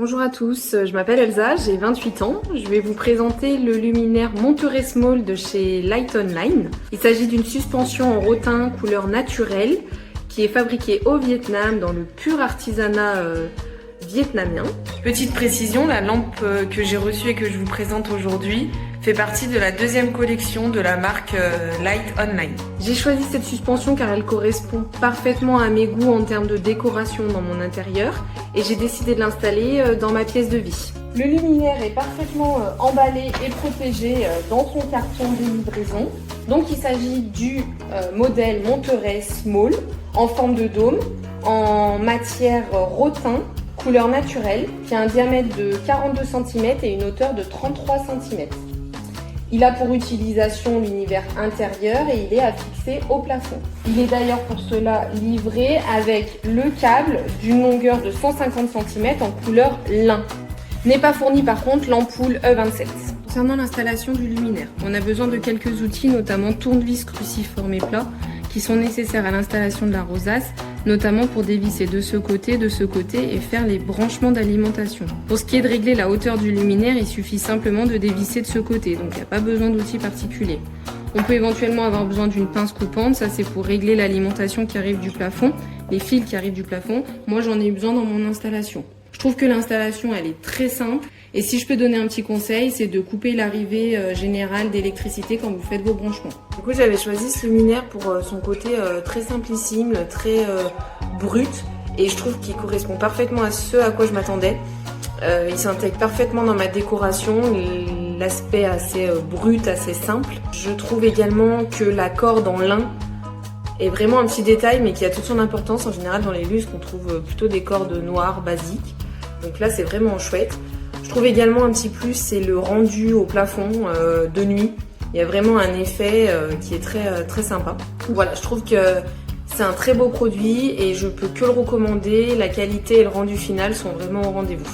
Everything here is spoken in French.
Bonjour à tous, je m'appelle Elsa, j'ai 28 ans. Je vais vous présenter le luminaire Monterey Small de chez Light Online. Il s'agit d'une suspension en rotin couleur naturelle qui est fabriquée au Vietnam dans le pur artisanat vietnamien. Petite précision, la lampe que j'ai reçue et que je vous présente aujourd'hui fait partie de la deuxième collection de la marque Light Online. J'ai choisi cette suspension car elle correspond parfaitement à mes goûts en termes de décoration dans mon intérieur et j'ai décidé de l'installer dans ma pièce de vie. Le luminaire est parfaitement emballé et protégé dans son carton de livraison. Donc il s'agit du modèle Monterey Small en forme de dôme, en matière rotin, couleur naturelle, qui a un diamètre de 42 cm et une hauteur de 33 cm. Il a pour utilisation l'univers intérieur et il est à fixer au plafond. Il est d'ailleurs pour cela livré avec le câble d'une longueur de 150 cm en couleur lin. N'est pas fourni par contre l'ampoule E27. Concernant l'installation du luminaire, on a besoin de quelques outils, notamment tournevis cruciforme et plat, qui sont nécessaires à l'installation de la rosace, notamment pour dévisser de ce côté et faire les branchements d'alimentation. Pour ce qui est de régler la hauteur du luminaire, il suffit simplement de dévisser de ce côté, donc il n'y a pas besoin d'outils particuliers. On peut éventuellement avoir besoin d'une pince coupante, ça c'est pour régler l'alimentation qui arrive du plafond, les fils qui arrivent du plafond. Moi j'en ai eu besoin dans mon installation. Je trouve que l'installation elle est très simple et si je peux donner un petit conseil, c'est de couper l'arrivée générale d'électricité quand vous faites vos branchements. Du coup j'avais choisi ce luminaire pour son côté très simplissime, très brut et je trouve qu'il correspond parfaitement à ce à quoi je m'attendais. Il s'intègre parfaitement dans ma décoration, l'aspect assez brut, assez simple. Je trouve également que la corde en lin est vraiment un petit détail mais qui a toute son importance. En général dans les lustres on trouve plutôt des cordes noires basiques. Donc là c'est vraiment chouette. Je trouve également un petit plus, c'est le rendu au plafond de nuit. Il y a vraiment un effet qui est très sympa. Voilà, je trouve que c'est un très beau produit et je peux que le recommander. La qualité et le rendu final sont vraiment au rendez-vous.